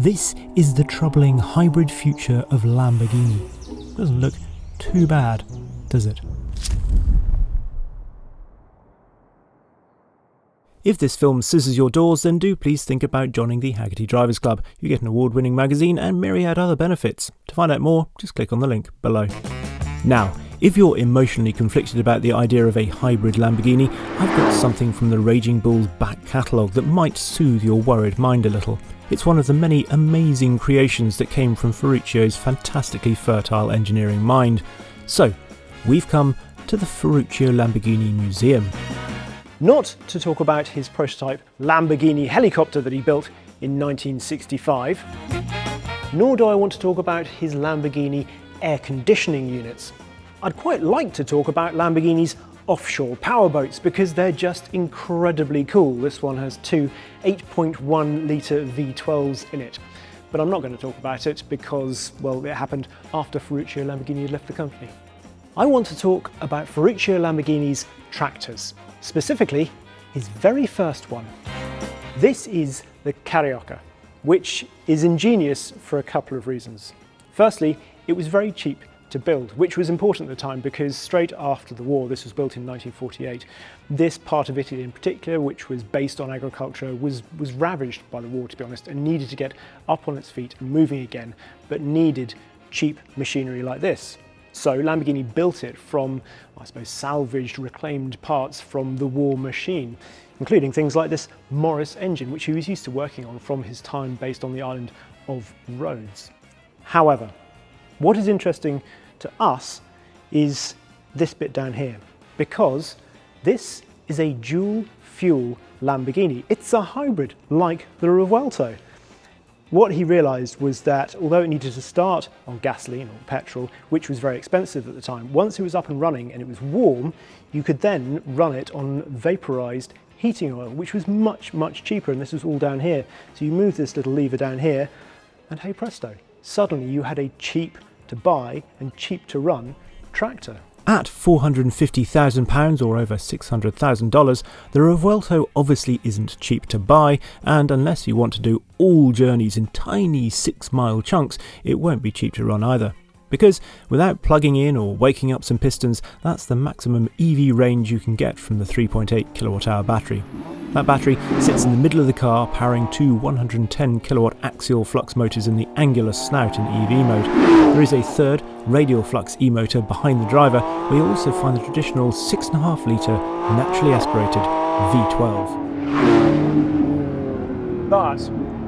This is the troubling hybrid future of Lamborghini. Doesn't look too bad, does it? If this film scissors your doors, then do please think about joining the Hagerty Drivers Club. You get an award-winning magazine and myriad other benefits. To find out more, just click on the link below. Now, if you're emotionally conflicted about the idea of a hybrid Lamborghini, I've got something from the Raging Bull's back catalogue that might soothe your worried mind a little. It's one of the many amazing creations that came from Ferruccio's fantastically fertile engineering mind. So, we've come to the Ferruccio Lamborghini Museum. Not to talk about his prototype Lamborghini helicopter that he built in 1965, nor do I want to talk about his Lamborghini air conditioning units. I'd quite like to talk about Lamborghini's offshore powerboats because they're just incredibly cool. This one has two 8.1 litre V12s in it. But I'm not going to talk about it because, well, it happened after Ferruccio Lamborghini had left the company. I want to talk about Ferruccio Lamborghini's tractors, specifically his very first one. This is the Carioca, which is ingenious for a couple of reasons. Firstly, it was very cheap to build, which was important at the time because straight after the war, this was built in 1948, this part of Italy in particular, which was based on agriculture, was ravaged by the war, to be honest, and needed to get up on its feet and moving again, but needed cheap machinery like this. So Lamborghini built it from, I suppose, salvaged, reclaimed parts from the war machine, including things like this Morris engine, which he was used to working on from his time based on the island of Rhodes. However, what is interesting to us is this bit down here, because this is a dual fuel Lamborghini. It's a hybrid like the Revuelto. What he realised was that although it needed to start on gasoline or petrol, which was very expensive at the time, once it was up and running and it was warm, you could then run it on vaporised heating oil, which was much, much cheaper, and this was all down here. So you move this little lever down here and hey presto, suddenly you had a cheap to buy and cheap to run tractor. At £450,000 or over $600,000, the Revuelto obviously isn't cheap to buy, and unless you want to do all journeys in tiny 6-mile chunks, it won't be cheap to run either. Because without plugging in or waking up some pistons, that's the maximum EV range you can get from the 3.8 kilowatt-hour battery. That battery sits in the middle of the car, powering two 110 kilowatt axial flux motors in the angular snout in EV mode. There is a third radial flux e-motor behind the driver, where you also find the traditional 6.5 litre naturally aspirated V12. But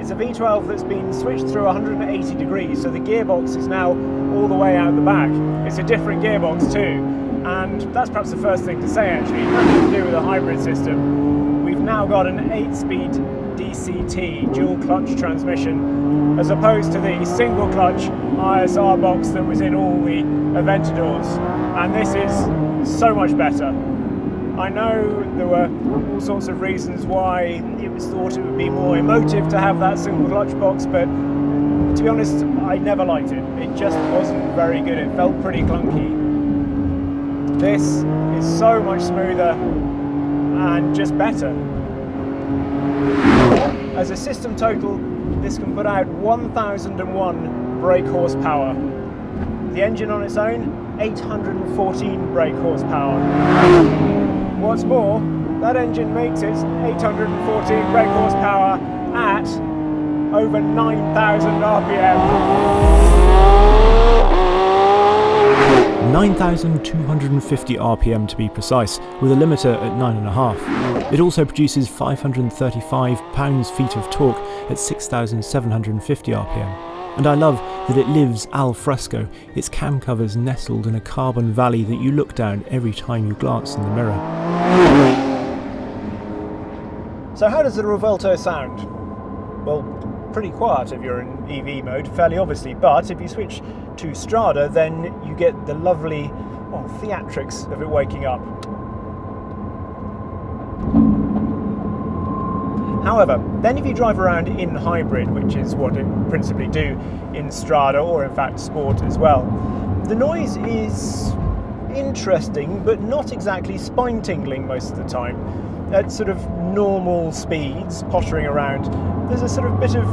it's a V12 that's been switched through 180 degrees, so the gearbox is now all the way out the back. It's a different gearbox too, and that's perhaps the first thing to say actually, nothing to do with a hybrid system. We've now got an 8-speed DCT dual clutch transmission as opposed to the single clutch ISR box that was in all the Aventadors, and this is so much better. I know there were all sorts of reasons why it was thought it would be more emotive to have that single clutch box, but to be honest, I never liked it. It just wasn't very good. It felt pretty clunky. This is so much smoother and just better. As a system total, this can put out 1001 brake horsepower. The engine on its own, 814 brake horsepower. What's more, that engine makes its 814 brake horsepower at over 9,000 RPM. 9,250 RPM to be precise, with a limiter at 9.5. It also produces 535 pounds-feet of torque at 6,750 RPM. And I love that it lives al fresco, its cam covers nestled in a carbon valley that you look down every time you glance in the mirror. So how does the Revuelto sound? Well, pretty quiet if you're in EV mode, fairly obviously, but if you switch to Strada, then you get the lovely theatrics of it waking up. However, then if you drive around in hybrid, which is what it principally do in Strada, or in fact Sport as well, the noise is interesting, but not exactly spine-tingling most of the time. At sort of normal speeds, pottering around, there's a sort of bit of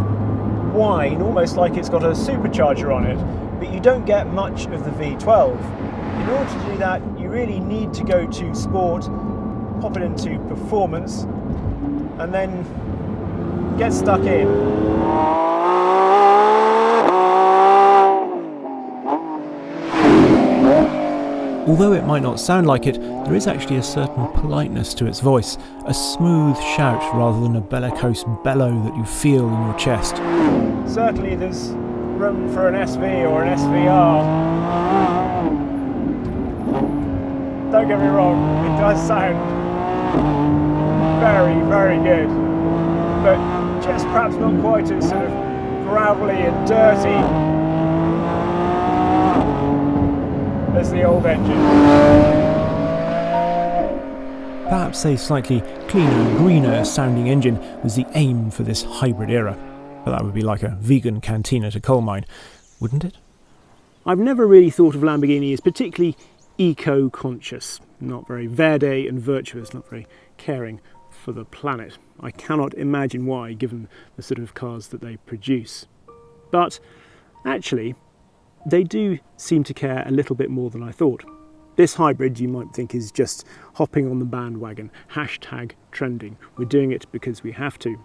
whine, almost like it's got a supercharger on it, but you don't get much of the V12. In order to do that, you really need to go to Sport, pop it into Performance, and then get stuck in. Although it might not sound like it, there is actually a certain politeness to its voice, a smooth shout rather than a bellicose bellow that you feel in your chest. Certainly there's room for an SV or an SVR. Don't get me wrong, it does sound very, very good, but just perhaps not quite as sort of gravelly and dirty as the old engine. Perhaps a slightly cleaner, greener sounding engine was the aim for this hybrid era, but that would be like a vegan cantina to coal mine, wouldn't it? I've never really thought of Lamborghini as particularly eco-conscious, not very verde and virtuous, not very caring for the planet. I cannot imagine why, given the sort of cars that they produce. But actually, they do seem to care a little bit more than I thought. This hybrid, you might think, is just hopping on the bandwagon, hashtag trending. We're doing it because we have to.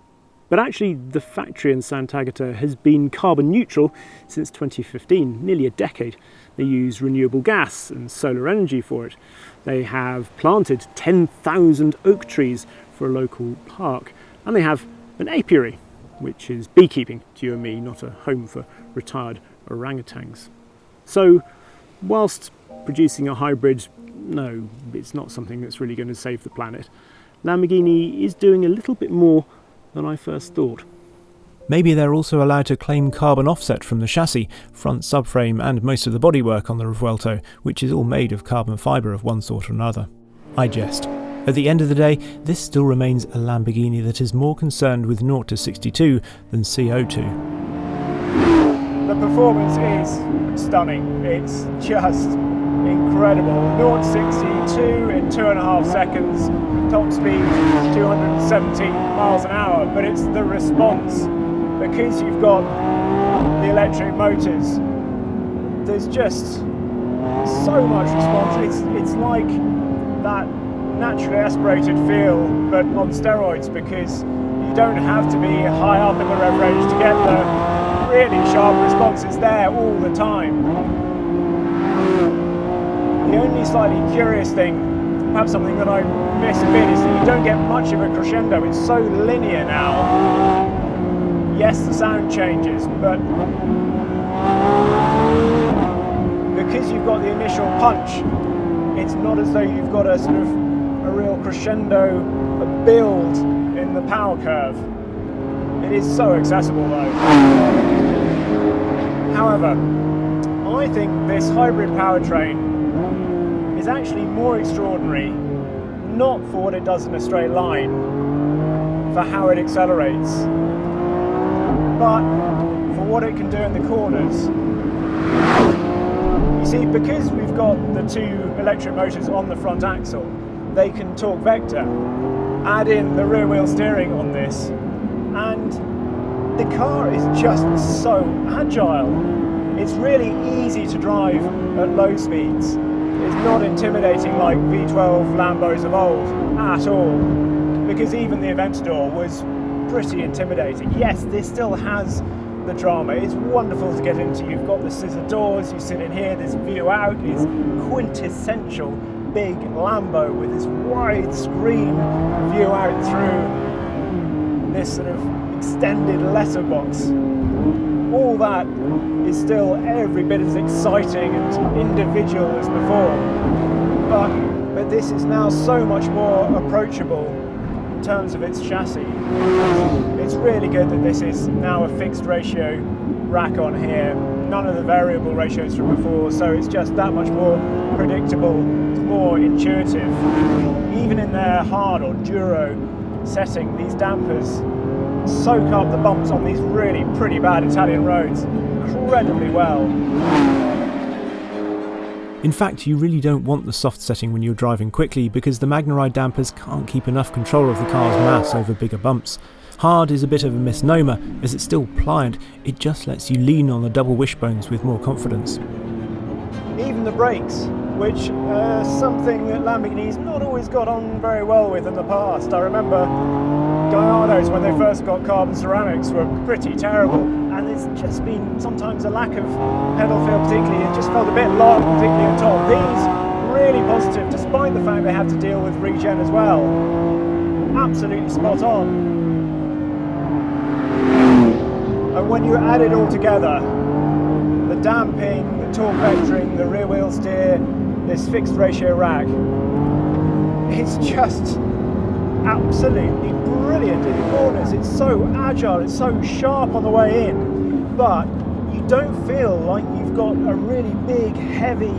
But actually, the factory in Sant'Agata has been carbon neutral since 2015, nearly a decade. They use renewable gas and solar energy for it. They have planted 10,000 oak trees for a local park. And they have an apiary, which is beekeeping to you and me, not a home for retired orangutans. So, whilst producing a hybrid, no, it's not something that's really going to save the planet, Lamborghini is doing a little bit more than I first thought. Maybe they're also allowed to claim carbon offset from the chassis, front subframe and most of the bodywork on the Revuelto, which is all made of carbon fibre of one sort or another. I jest. At the end of the day, this still remains a Lamborghini that is more concerned with 0 to 62 than CO2. The performance is stunning. It's just incredible. 0 to 62 in 2.5 seconds, top speed 270 miles an hour, but it's the response. Because you've got the electric motors, there's just so much response. It's like that naturally aspirated feel, but on steroids, because you don't have to be high up in the rev range to get the really sharp responses there all the time. The only slightly curious thing, perhaps something that I miss a bit, is that you don't get much of a crescendo. It's so linear now. Yes, the sound changes, but because you've got the initial punch, it's not as though you've got a sort of a real crescendo, a build in the power curve. It is so accessible though. However, I think this hybrid powertrain is actually more extraordinary, not for what it does in a straight line, for how it accelerates, but for what it can do in the corners. You see, because we've got the two electric motors on the front axle, they can torque vector, add in the rear wheel steering on this, and the car is just so agile. It's really easy to drive at low speeds. It's not intimidating like V12 Lambos of old at all, because even the Aventador was pretty intimidating. Yes, this still has the drama. It's wonderful to get into. You've got the scissor doors, you sit in here, this view out is quintessential big Lambo with this wide screen view out through this sort of extended letterbox. All that is still every bit as exciting and individual as before, but this is now so much more approachable in terms of its chassis. It's really good that this is now a fixed ratio rack on here, none of the variable ratios from before, so it's just that much more predictable, more intuitive. Even in their hard or duro setting, these dampers soak up the bumps on these really pretty bad Italian roads incredibly well. In fact, you really don't want the soft setting when you're driving quickly, because the Magna Ride dampers can't keep enough control of the car's mass over bigger bumps. Hard is a bit of a misnomer, as it's still pliant, it just lets you lean on the double wishbones with more confidence. Even the brakes, which are something that Lamborghini's not always got on very well with in the past. I remember Giallos, when they first got carbon ceramics, were pretty terrible, and it's just been sometimes a lack of pedal feel particularly. It just felt a bit long, particularly at top. These really positive, despite the fact they have to deal with regen as well. Absolutely spot on. And when you add it all together, the damping, the torque vectoring, the rear wheel steer, this fixed ratio rack, it's just absolutely brilliant in the corners. It's so agile, it's so sharp on the way in, but you don't feel like you've got a really big, heavy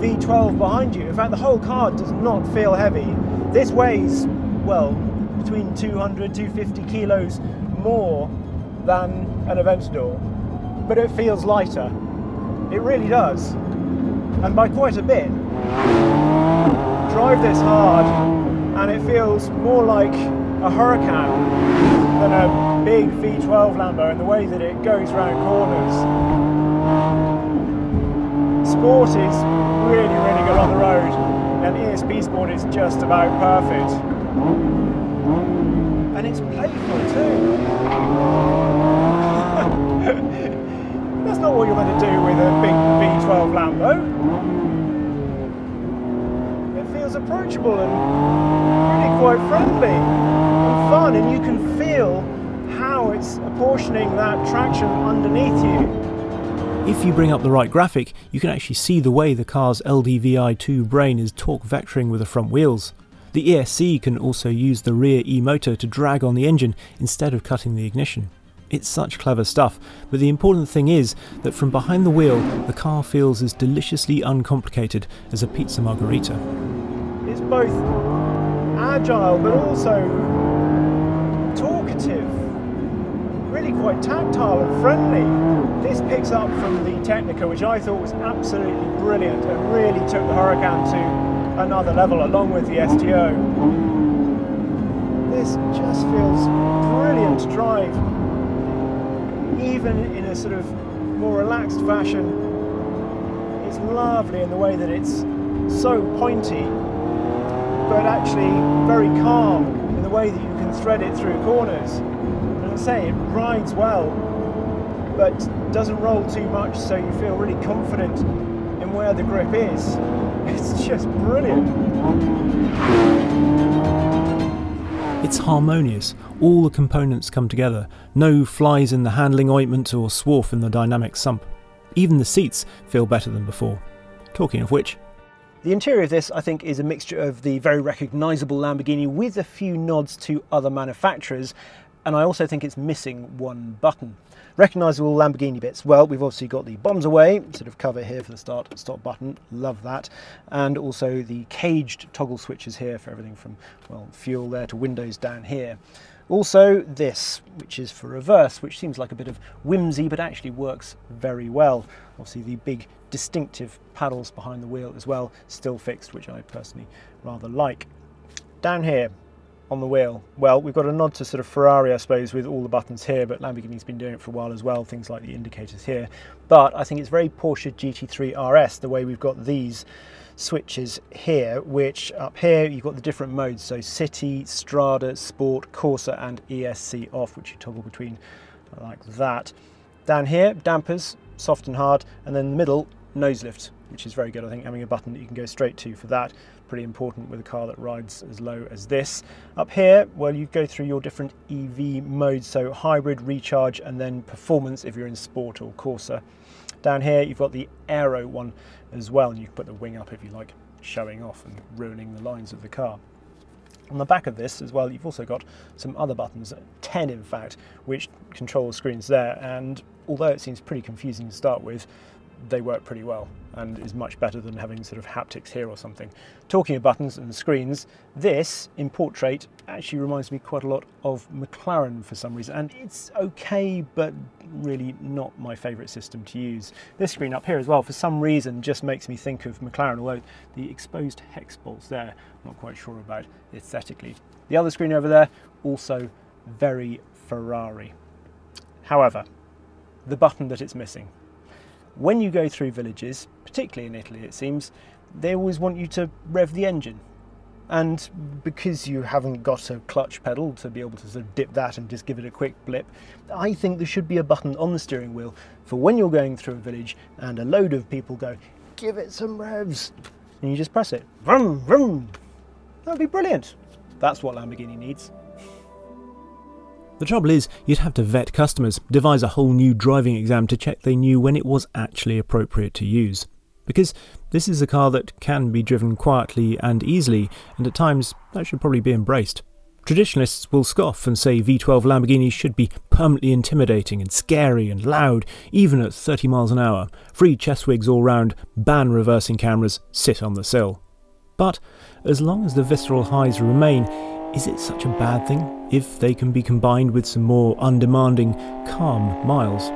V12 behind you. In fact, the whole car does not feel heavy. This weighs, well, between 200, 250 kilos more than an Aventador, but it feels lighter. It really does, and by quite a bit. Drive this hard and it feels more like a Huracan than a big V12 Lambo in the way that it goes around corners. Sport is really, really good on the road, and ESP Sport is just about perfect. And it's playful too. That's not what you're going to do with a big V12 Lambo. It feels approachable and really quite friendly and fun, and you can feel how it's apportioning that traction underneath you. If you bring up the right graphic, you can actually see the way the car's LDVI2 brain is torque vectoring with the front wheels. The ESC can also use the rear E-motor to drag on the engine instead of cutting the ignition. It's such clever stuff, but the important thing is that from behind the wheel, the car feels as deliciously uncomplicated as a pizza margherita. It's both agile but also talkative, really quite tactile and friendly. This picks up from the Technica, which I thought was absolutely brilliant and really took the Huracan to another level along with the STO. This just feels brilliant to drive, even in a sort of more relaxed fashion. It's lovely in the way that it's so pointy, but actually very calm in the way that you can thread it through corners. And I say, it rides well, but doesn't roll too much, so you feel really confident in where the grip is. It's just brilliant. It's harmonious, all the components come together, no flies in the handling ointment or swarf in the dynamic sump. Even the seats feel better than before. Talking of which, the interior of this, I think, is a mixture of the very recognisable Lamborghini with a few nods to other manufacturers, and I also think it's missing one button. Recognisable Lamborghini bits, well, we've obviously got the bombs away, sort of cover here for the start and stop button, love that, and also the caged toggle switches here for everything from, well, fuel there to windows down here. Also this, which is for reverse, which seems like a bit of whimsy but actually works very well. Obviously the big distinctive paddles behind the wheel as well, still fixed, which I personally rather like. Down here on the wheel, well, we've got a nod to sort of Ferrari, I suppose, with all the buttons here, but Lamborghini's been doing it for a while as well, things like the indicators here. But I think it's very Porsche GT3 RS, the way we've got these switches here, which up here you've got the different modes, so City, Strada, Sport, Corsa and ESC off, which you toggle between like that. Down here, dampers, soft and hard, and then in the middle, nose lift, which is very good. I think having a button that you can go straight to for that, pretty important with a car that rides as low as this. Up here, well, you go through your different EV modes, so hybrid, recharge, and then performance if you're in Sport or Corsa. Down here, you've got the aero one as well, and you can put the wing up if you like showing off and ruining the lines of the car. On the back of this as well, you've also got some other buttons, 10 in fact, which control the screens there, and although it seems pretty confusing to start with, they work pretty well and is much better than having sort of haptics here or something. Talking of buttons and screens, this in portrait actually reminds me quite a lot of McLaren for some reason, and it's okay but really not my favourite system to use. This screen up here as well for some reason just makes me think of McLaren, although the exposed hex bolts there I'm not quite sure about aesthetically. The other screen over there also very Ferrari. However, the button that it's missing. When you go through villages, particularly in Italy it seems, they always want you to rev the engine. And because you haven't got a clutch pedal to be able to sort of dip that and just give it a quick blip, I think there should be a button on the steering wheel for when you're going through a village and a load of people go, give it some revs, and you just press it. Vroom, vroom. That'd be brilliant. That's what Lamborghini needs. The trouble is, you'd have to vet customers, devise a whole new driving exam to check they knew when it was actually appropriate to use. Because this is a car that can be driven quietly and easily, and at times that should probably be embraced. Traditionalists will scoff and say V12 Lamborghinis should be permanently intimidating and scary and loud, even at 30 miles an hour, free chest wigs all round, ban reversing cameras, sit on the sill. But as long as the visceral highs remain, is it such a bad thing if they can be combined with some more undemanding, calm miles?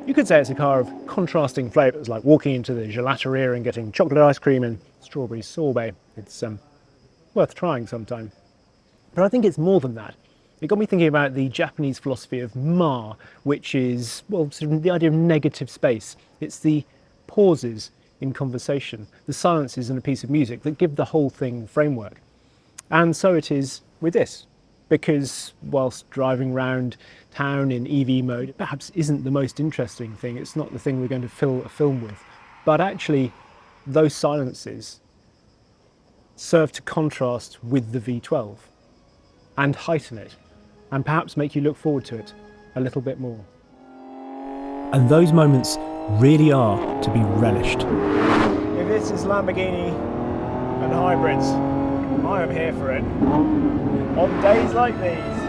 You could say it's a car of contrasting flavours, like walking into the gelateria and getting chocolate ice cream and strawberry sorbet. It's worth trying sometime. But I think it's more than that. It got me thinking about the Japanese philosophy of ma, which is, well, sort of the idea of negative space. It's the pauses in conversation, the silences in a piece of music that give the whole thing framework. And so it is with this. Because whilst driving around town in EV mode, it perhaps isn't the most interesting thing. It's not the thing we're going to fill a film with. But actually, those silences serve to contrast with the V12 and heighten it, and perhaps make you look forward to it a little bit more. And those moments really are to be relished. If this is Lamborghini and hybrids, I am here for it. On days like these.